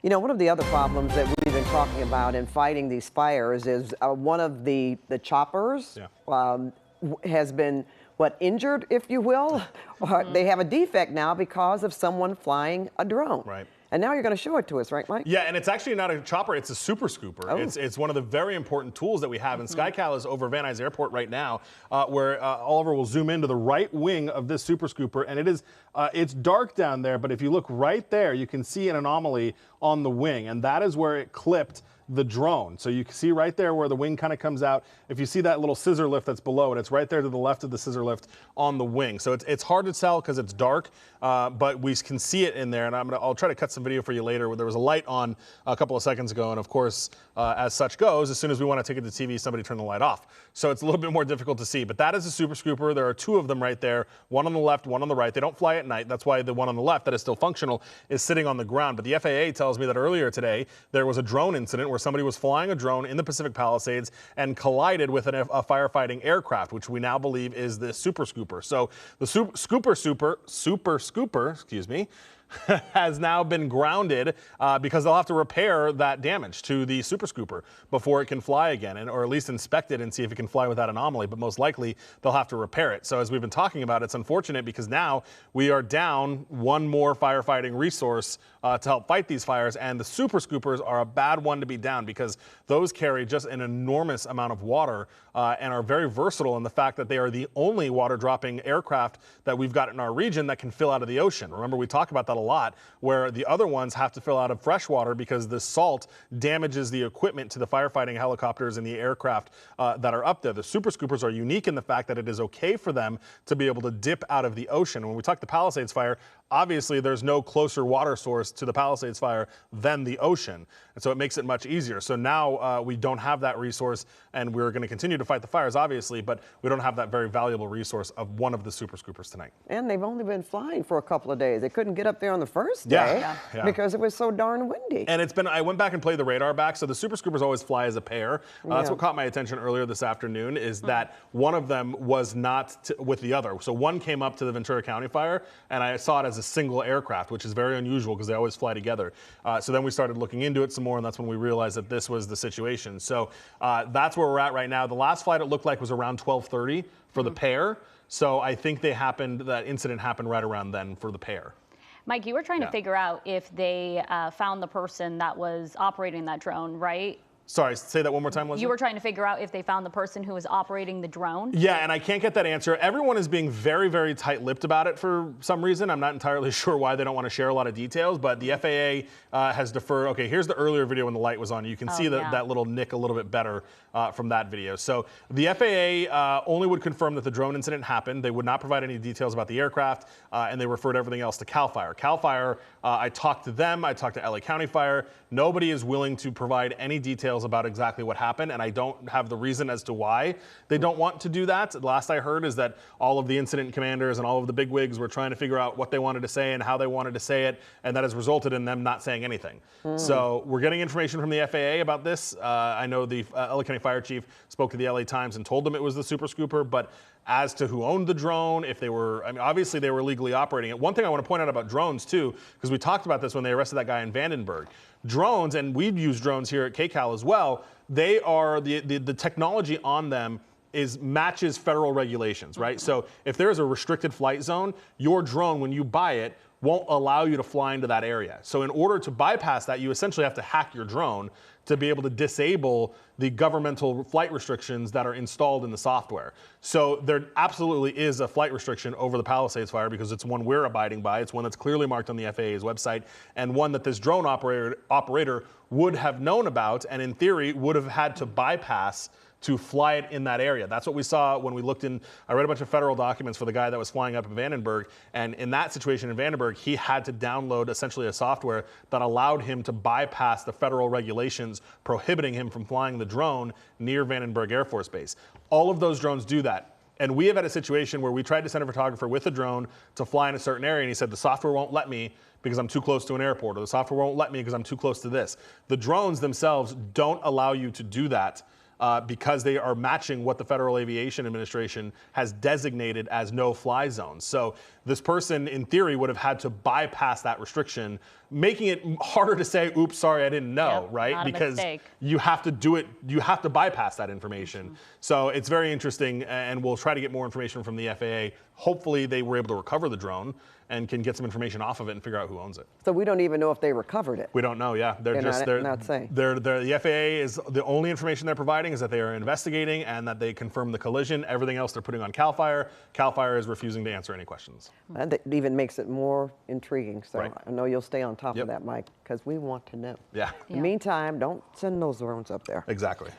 You know, one of the other problems that we've been talking about in fighting these fires is one of the choppers has been, injured, if you will. Or they have a defect now because of someone flying a drone. Right. And now you're going to show it to us, right, Mike? Yeah, and it's actually not a chopper, it's a super scooper. Oh. It's one of the very important tools that we have. And SkyCal is over Van Nuys Airport right now, where Oliver will zoom into the right wing of this super scooper. And it is, it's dark down there, but if you look right there, you can see an anomaly on the wing. And that is where it clipped the drone. So you can see right there where the wing kind of comes out. If you see that little scissor lift that's below it, it's right there to the left of the scissor lift on the wing. So it's hard to tell because it's dark, but we can see it in there. And I'll try to cut some video for you later where there was a light on a couple of seconds ago. And of course, as such goes, as soon as we want to take it to TV, somebody turned the light off. So it's a little bit more difficult to see. But that is a super scooper. There are two of them right there, one on the left, one on the right. They don't fly at night. That's why the one on the left that is still functional is sitting on the ground. But the FAA tells me that earlier today, there was a drone incident where somebody was flying a drone in the Pacific Palisades and collided with a firefighting aircraft, which we now believe is the super scooper. So the super scooper, excuse me, has now been grounded because they'll have to repair that damage to the super scooper before it can fly again, or at least inspect it and see if it can fly with that anomaly. But most likely they'll have to repair it. So as we've been talking about, it's unfortunate because now we are down one more firefighting resource to help fight these fires, and the super scoopers are a bad one to be down because those carry just an enormous amount of water and are very versatile in the fact that they are the only water dropping aircraft that we've got in our region that can fill out of the ocean. Remember, we talk about that a lot, where the other ones have to fill out of fresh water because the salt damages the equipment to the firefighting helicopters and the aircraft that are up there. The super scoopers are unique in the fact that it is okay for them to be able to dip out of the ocean. When we talk the Palisades Fire, obviously there's no closer water source to the Palisades Fire than the ocean. And so it makes it much easier. So now we don't have that resource, and we're going to continue to fight the fires, obviously, but we don't have that very valuable resource of one of the super scoopers tonight. And they've only been flying for a couple of days. They couldn't get up there on the first day because it was so darn windy. And it's been, I went back and played the radar back. So the super scoopers always fly as a pair. That's what caught my attention earlier this afternoon, is that one of them was not with the other. So one came up to the Ventura County fire, and I saw it as a single aircraft, which is very unusual because they always fly together. So then we started looking into it some more, and that's when we realized that this was the situation. So that's where we're at right now. The last flight, it looked like, was around 12:30 for the pair. So I think that incident happened right around then for the pair. Mike, you were trying to figure out if they found the person that was operating that drone, right? Sorry, say that one more time, Leslie. You were trying to figure out if they found the person who was operating the drone? Yeah, and I can't get that answer. Everyone is being very, very tight-lipped about it for some reason. I'm not entirely sure why they don't want to share a lot of details, but the FAA has deferred. Okay, here's the earlier video when the light was on. You can see that little nick a little bit better from that video. So the FAA only would confirm that the drone incident happened. They would not provide any details about the aircraft, and they referred everything else to CAL FIRE. CAL FIRE, I talked to them. I talked to LA County Fire. Nobody is willing to provide any details about exactly what happened, and I don't have the reason as to why they don't want to do that. The last I heard is that all of the incident commanders and all of the bigwigs were trying to figure out what they wanted to say and how they wanted to say it, and that has resulted in them not saying anything. So we're getting information from the FAA about this. I know the LA County Fire Chief spoke to the LA Times and told them it was the super scooper, but as to who owned the drone, if they were, I mean, obviously they were legally operating it. One thing I want to point out about drones too, because we talked about this when they arrested that guy in Vandenberg. Drones, and we've used drones here at SkyCal as well, they are, the technology on them matches federal regulations, right? So if there is a restricted flight zone, your drone, when you buy it, won't allow you to fly into that area. So in order to bypass that, you essentially have to hack your drone to be able to disable the governmental flight restrictions that are installed in the software. So there absolutely is a flight restriction over the Palisades Fire because it's one we're abiding by. It's one that's clearly marked on the FAA's website, and one that this drone operator would have known about, and in theory would have had to bypass to fly it in that area. That's what we saw when we looked in. I read a bunch of federal documents for the guy that was flying up in Vandenberg, and in that situation in Vandenberg, he had to download essentially a software that allowed him to bypass the federal regulations prohibiting him from flying the drone near Vandenberg Air Force Base. All of those drones do that. And we have had a situation where we tried to send a photographer with a drone to fly in a certain area, and he said, the software won't let me because I'm too close to an airport, or the software won't let me because I'm too close to this. The drones themselves don't allow you to do that. Because they are matching what the Federal Aviation Administration has designated as no-fly zones. So this person, in theory, would have had to bypass that restriction, making it harder to say, oops, sorry, I didn't know, right? Not a because mistake. you have to do it, you have to bypass that information. So it's very interesting, and we'll try to get more information from the FAA. Hopefully they were able to recover the drone and can get some information off of it and figure out who owns it. So we don't even know if they recovered it. We don't know, yeah. They're not saying. The FAA is, the only information they're providing is that they are investigating and that they confirmed the collision. Everything else they're putting on CAL FIRE. CAL FIRE is refusing to answer any questions. And that even makes it more intriguing. So Right. I know you'll stay on top of that, Mike, because we want to know. Yeah. In the meantime, don't send those drones up there. Exactly.